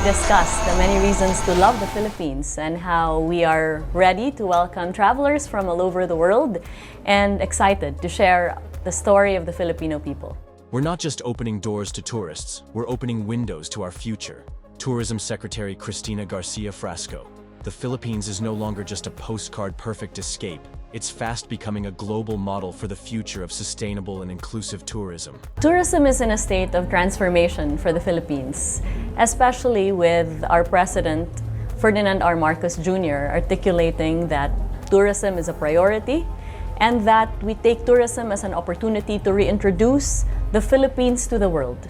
discuss the many reasons to love the Philippines and how we are ready to welcome travelers from all over the world and excited to share the story of the Filipino people. We're not just opening doors to tourists, we're opening windows to our future. Tourism Secretary Cristina Garcia Frasco. The Philippines is no longer just a postcard-perfect escape. It's fast becoming a global model for the future of sustainable and inclusive tourism. Tourism is in a state of transformation for the Philippines, especially with our President, Ferdinand R. Marcos Jr., articulating that tourism is a priority and that we take tourism as an opportunity to reintroduce the Philippines to the world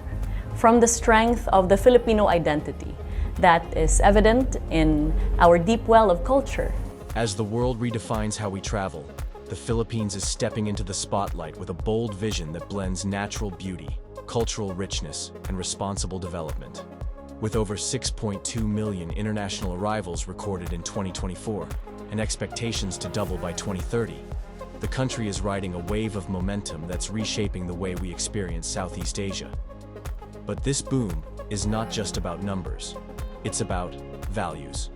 from the strength of the Filipino identity that is evident in our deep well of culture. As the world redefines how we travel, the Philippines is stepping into the spotlight with a bold vision that blends natural beauty, cultural richness, and responsible development. With over 6.2 million international arrivals recorded in 2024 and expectations to double by 2030, the country is riding a wave of momentum that's reshaping the way we experience Southeast Asia. But this boom is not just about numbers. It's about values.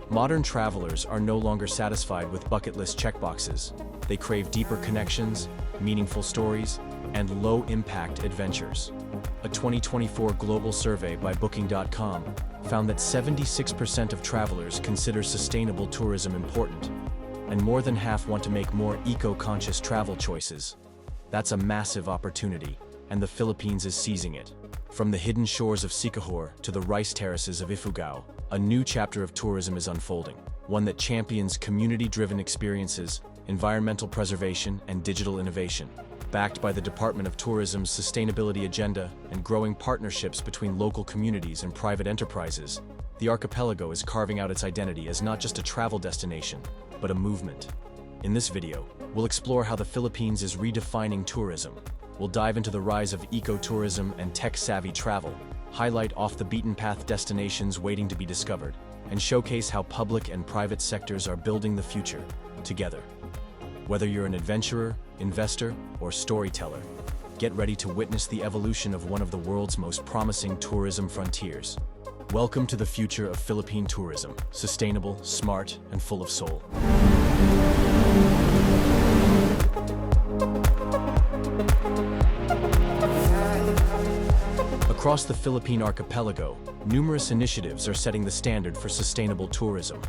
Modern travelers are no longer satisfied with bucket list checkboxes. They crave deeper connections, meaningful stories, and low-impact adventures. A 2024 global survey by Booking.com found that 76% of travelers consider sustainable tourism important, and more than half want to make more eco-conscious travel choices. That's a massive opportunity, and the Philippines is seizing it. From the hidden shores of Siquijor to the rice terraces of Ifugao, a new chapter of tourism is unfolding, one that champions community-driven experiences, environmental preservation, and digital innovation. Backed by the Department of Tourism's sustainability agenda and growing partnerships between local communities and private enterprises, the archipelago is carving out its identity as not just a travel destination, but a movement. In this video, we'll explore how the Philippines is redefining tourism. We'll dive into the rise of ecotourism and tech-savvy travel, highlight off-the-beaten-path destinations waiting to be discovered, and showcase how public and private sectors are building the future together. Whether you're an adventurer, investor, or storyteller, get ready to witness the evolution of one of the world's most promising tourism frontiers. Welcome to the future of Philippine tourism, sustainable, smart, and full of soul. Across the Philippine archipelago, numerous initiatives are setting the standard for sustainable tourism.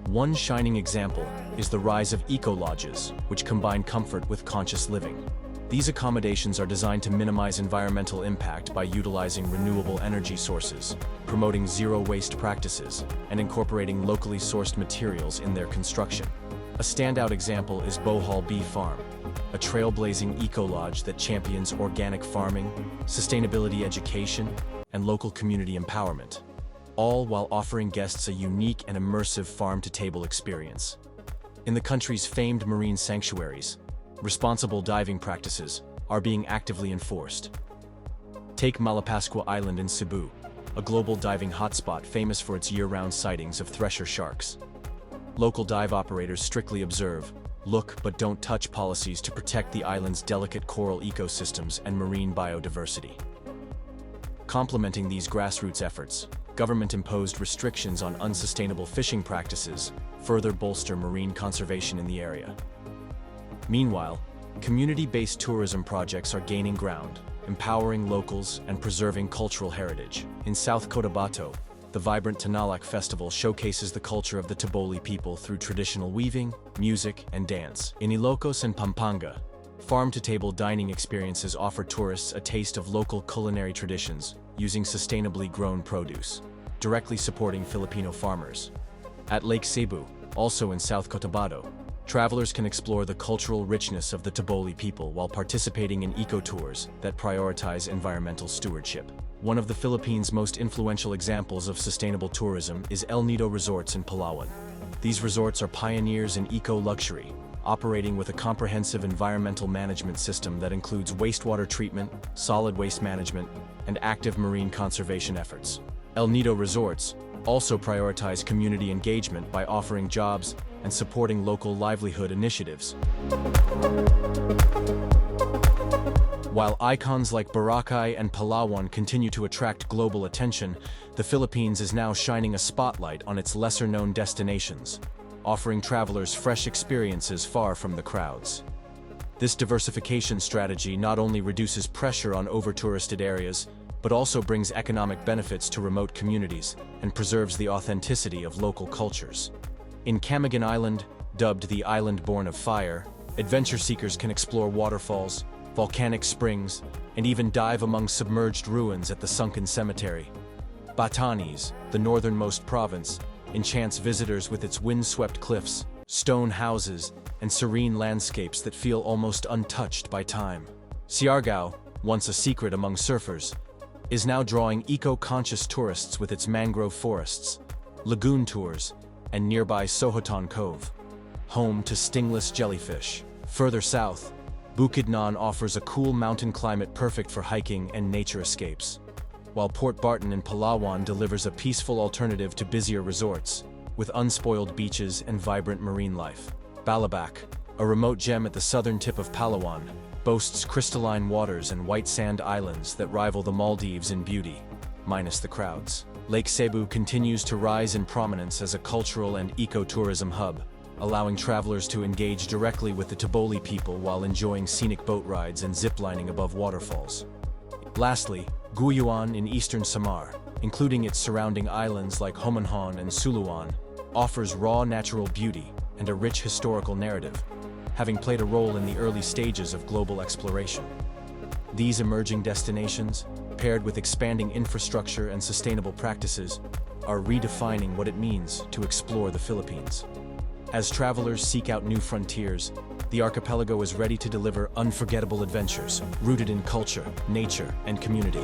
One shining example is the rise of eco-lodges, which combine comfort with conscious living. These accommodations are designed to minimize environmental impact by utilizing renewable energy sources, promoting zero-waste practices, and incorporating locally sourced materials in their construction. A standout example is Bohol Bee Farm, a trailblazing eco-lodge that champions organic farming, sustainability education, and local community empowerment, all while offering guests a unique and immersive farm-to-table experience. In the country's famed marine sanctuaries, responsible diving practices are being actively enforced. Take Malapascua Island in Cebu, a global diving hotspot famous for its year-round sightings of thresher sharks. Local dive operators strictly observe look but don't touch policies to protect the island's delicate coral ecosystems and marine biodiversity. Complementing these grassroots efforts, government-imposed restrictions on unsustainable fishing practices further bolster marine conservation in the area. Meanwhile, community-based tourism projects are gaining ground, empowering locals and preserving cultural heritage. In South Cotabato, the vibrant Tinalak Festival showcases the culture of the Taboli people through traditional weaving, music, and dance. In Ilocos and Pampanga, farm-to-table dining experiences offer tourists a taste of local culinary traditions using sustainably grown produce, directly supporting Filipino farmers. At Lake Cebu, also in South Cotabato, travelers can explore the cultural richness of the Taboli people while participating in eco-tours that prioritize environmental stewardship. One of the Philippines' most influential examples of sustainable tourism is El Nido Resorts in Palawan. These resorts are pioneers in eco-luxury, operating with a comprehensive environmental management system that includes wastewater treatment, solid waste management, and active marine conservation efforts. El Nido Resorts also prioritize community engagement by offering jobs and supporting local livelihood initiatives. While icons like Boracay and Palawan continue to attract global attention, the Philippines is now shining a spotlight on its lesser-known destinations, offering travelers fresh experiences far from the crowds. This diversification strategy not only reduces pressure on over-touristed areas, but also brings economic benefits to remote communities and preserves the authenticity of local cultures. In Camiguin Island, dubbed the Island Born of Fire, adventure seekers can explore waterfalls, volcanic springs, and even dive among submerged ruins at the sunken cemetery. Batanes, the northernmost province, enchants visitors with its wind-swept cliffs, stone houses, and serene landscapes that feel almost untouched by time. Siargao, once a secret among surfers, is now drawing eco-conscious tourists with its mangrove forests, lagoon tours, and nearby Sohoton Cove, home to stingless jellyfish. Further south, Bukidnon offers a cool mountain climate perfect for hiking and nature escapes, while Port Barton in Palawan delivers a peaceful alternative to busier resorts, with unspoiled beaches and vibrant marine life. Balabac, a remote gem at the southern tip of Palawan, boasts crystalline waters and white sand islands that rival the Maldives in beauty, minus the crowds. Lake Cebu continues to rise in prominence as a cultural and ecotourism hub, allowing travelers to engage directly with the Taboli people while enjoying scenic boat rides and ziplining above waterfalls. Lastly, Guyuan in eastern Samar, including its surrounding islands like Homonhon and Suluan, offers raw natural beauty and a rich historical narrative, having played a role in the early stages of global exploration. These emerging destinations, paired with expanding infrastructure and sustainable practices, are redefining what it means to explore the Philippines. As travelers seek out new frontiers, the archipelago is ready to deliver unforgettable adventures rooted in culture, nature, and community.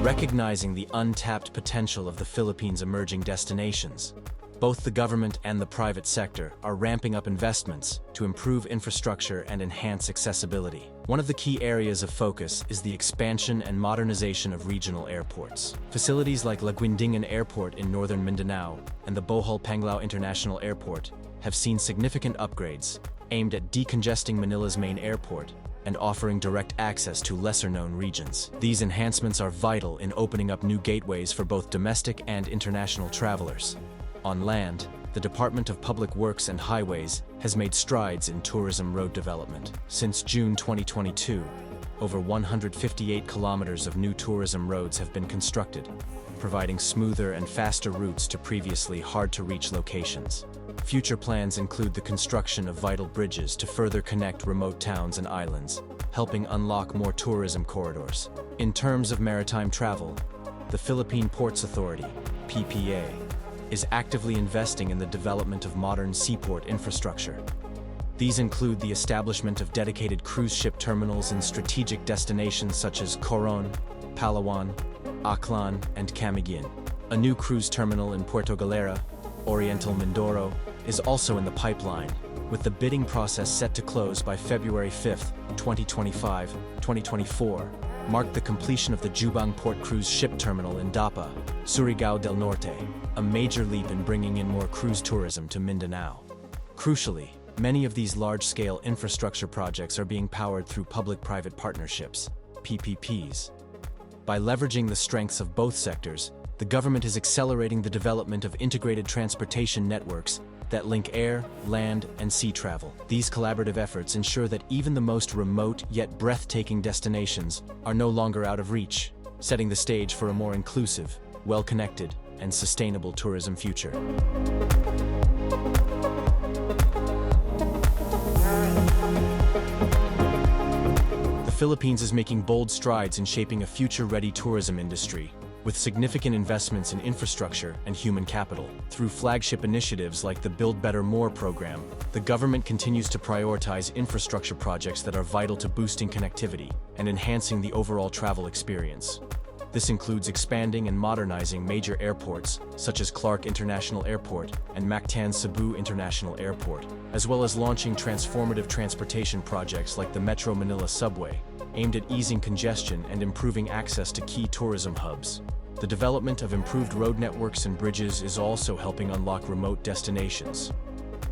Recognizing the untapped potential of the Philippines' emerging destinations, both the government and the private sector are ramping up investments to improve infrastructure and enhance accessibility. One of the key areas of focus is the expansion and modernization of regional airports. Facilities like Laguindingan Airport in northern Mindanao and the Bohol Panglao International Airport have seen significant upgrades aimed at decongesting Manila's main airport and offering direct access to lesser-known regions. These enhancements are vital in opening up new gateways for both domestic and international travelers. On land, the Department of Public Works and Highways has made strides in tourism road development. Since June 2022, over 158 kilometers of new tourism roads have been constructed, providing smoother and faster routes to previously hard-to-reach locations. Future plans include the construction of vital bridges to further connect remote towns and islands, helping unlock more tourism corridors. In terms of maritime travel, the Philippine Ports Authority, PPA, is actively investing in the development of modern seaport infrastructure. These include the establishment of dedicated cruise ship terminals in strategic destinations such as Coron, Palawan, Aklan, and Camiguin. A new cruise terminal in Puerto Galera, Oriental Mindoro, is also in the pipeline, with the bidding process set to close by February 5, 2025. 2024 marked the completion of the Jubang Port Cruise Ship Terminal in Dapa, Surigao del Norte, a major leap in bringing in more cruise tourism to Mindanao. Crucially, many of these large-scale infrastructure projects are being powered through public-private partnerships, PPPs. By leveraging the strengths of both sectors, the government is accelerating the development of integrated transportation networks that link air, land, and sea travel. These collaborative efforts ensure that even the most remote yet breathtaking destinations are no longer out of reach, setting the stage for a more inclusive, well-connected, and sustainable tourism future. The Philippines is making bold strides in shaping a future-ready tourism industry, with significant investments in infrastructure and human capital. Through flagship initiatives like the Build Better More program, the government continues to prioritize infrastructure projects that are vital to boosting connectivity and enhancing the overall travel experience. This includes expanding and modernizing major airports, such as Clark International Airport and Mactan Cebu International Airport, as well as launching transformative transportation projects like the Metro Manila Subway, aimed at easing congestion and improving access to key tourism hubs. The development of improved road networks and bridges is also helping unlock remote destinations,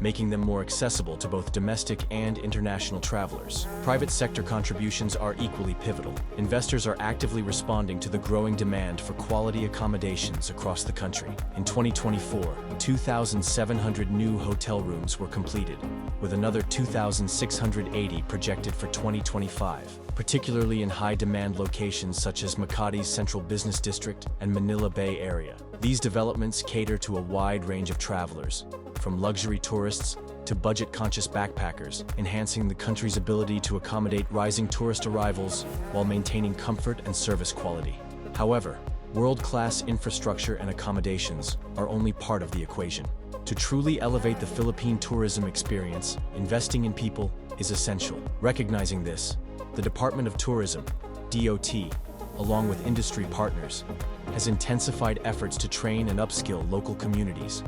making them more accessible to both domestic and international travelers. Private sector contributions are equally pivotal. Investors are actively responding to the growing demand for quality accommodations across the country. In 2024, 2,700 new hotel rooms were completed, with another 2,680 projected for 2025, particularly in high-demand locations such as Makati's Central Business District and Manila Bay Area. These developments cater to a wide range of travelers, from luxury tourists to budget-conscious backpackers, enhancing the country's ability to accommodate rising tourist arrivals while maintaining comfort and service quality. However, world-class infrastructure and accommodations are only part of the equation. To truly elevate the Philippine tourism experience, investing in people is essential. Recognizing this, the Department of Tourism, DOT, along with industry partners, has intensified efforts to train and upskill local communities.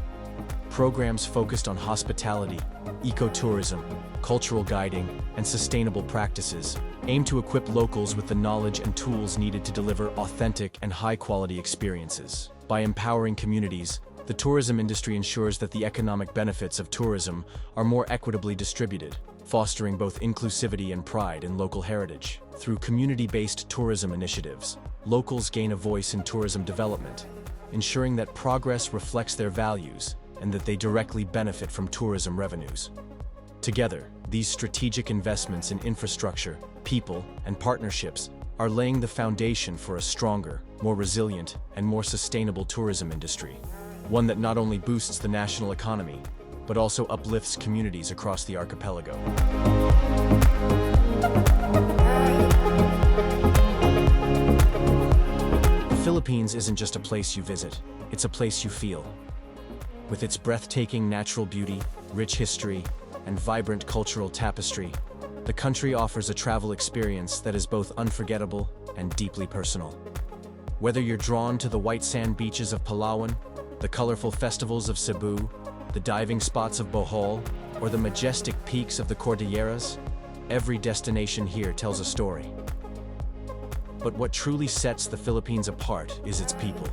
Programs focused on hospitality, ecotourism, cultural guiding, and sustainable practices aim to equip locals with the knowledge and tools needed to deliver authentic and high-quality experiences. By empowering communities, the tourism industry ensures that the economic benefits of tourism are more equitably distributed, fostering both inclusivity and pride in local heritage. Through community-based tourism initiatives, locals gain a voice in tourism development, ensuring that progress reflects their values and that they directly benefit from tourism revenues. Together, these strategic investments in infrastructure, people, and partnerships are laying the foundation for a stronger, more resilient, and more sustainable tourism industry, one that not only boosts the national economy, but also uplifts communities across the archipelago. The Philippines isn't just a place you visit, it's a place you feel. With its breathtaking natural beauty, rich history, and vibrant cultural tapestry, the country offers a travel experience that is both unforgettable and deeply personal. Whether you're drawn to the white sand beaches of Palawan, the colorful festivals of Cebu, the diving spots of Bohol, or the majestic peaks of the Cordilleras, every destination here tells a story. But what truly sets the Philippines apart is its people.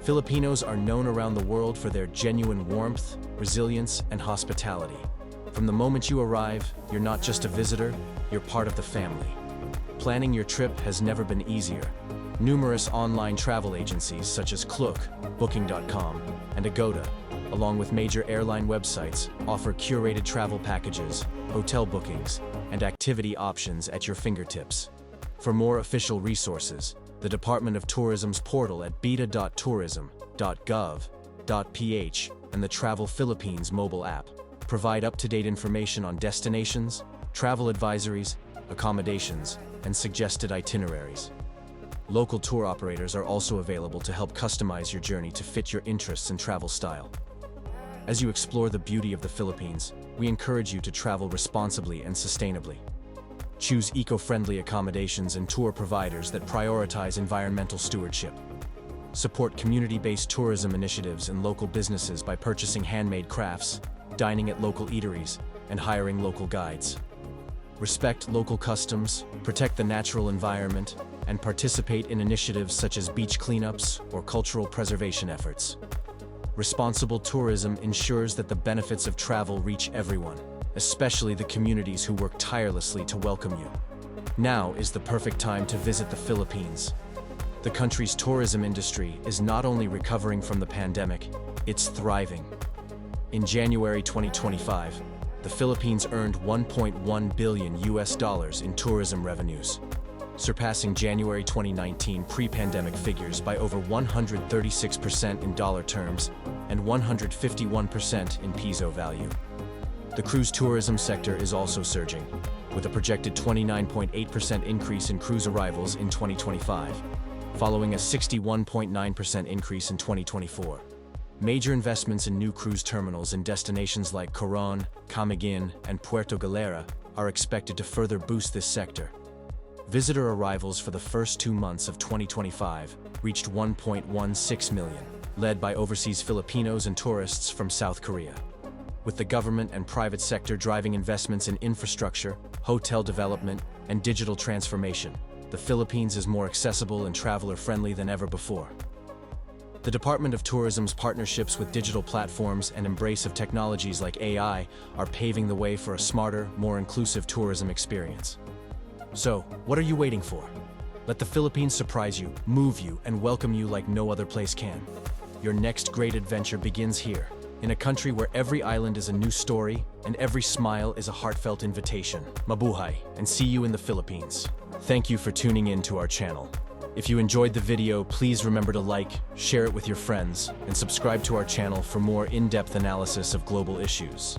Filipinos are known around the world for their genuine warmth, resilience, and hospitality. From the moment you arrive, you're not just a visitor, you're part of the family. Planning your trip has never been easier. Numerous online travel agencies such as Klook, Booking.com, and Agoda, along with major airline websites, offer curated travel packages, hotel bookings, and activity options at your fingertips. For more official resources, the Department of Tourism's portal at bita.tourism.gov.ph and the Travel Philippines mobile app provide up-to-date information on destinations, travel advisories, accommodations, and suggested itineraries. Local tour operators are also available to help customize your journey to fit your interests and travel style. As you explore the beauty of the Philippines, we encourage you to travel responsibly and sustainably. Choose eco-friendly accommodations and tour providers that prioritize environmental stewardship. Support community-based tourism initiatives and local businesses by purchasing handmade crafts, dining at local eateries, and hiring local guides. Respect local customs, protect the natural environment, and participate in initiatives such as beach cleanups or cultural preservation efforts. Responsible tourism ensures that the benefits of travel reach everyone, especially the communities who work tirelessly to welcome you. Now is the perfect time to visit the Philippines. The country's tourism industry is not only recovering from the pandemic, it's thriving. In January 2025, the Philippines earned $1.1 billion in tourism revenues, surpassing January 2019 pre-pandemic figures by over 136% in dollar terms and 151% in peso value. The cruise tourism sector is also surging, with a projected 29.8% increase in cruise arrivals in 2025, following a 61.9% increase in 2024. Major investments in new cruise terminals in destinations like Coron, Camiguin, and Puerto Galera are expected to further boost this sector. Visitor arrivals for the first 2 months of 2025 reached 1.16 million, led by overseas Filipinos and tourists from South Korea. With the government and private sector driving investments in infrastructure, hotel development, and digital transformation, the Philippines is more accessible and traveler-friendly than ever before. The Department of Tourism's partnerships with digital platforms and embrace of technologies like AI are paving the way for a smarter, more inclusive tourism experience. So, what are you waiting for? Let the Philippines surprise you, move you, and welcome you like no other place can. Your next great adventure begins here, in a country where every island is a new story and every smile is a heartfelt invitation. Mabuhay, and see you in the Philippines. Thank you for tuning in to our channel. If you enjoyed the video, please remember to like, share it with your friends, and subscribe to our channel for more in-depth analysis of global issues.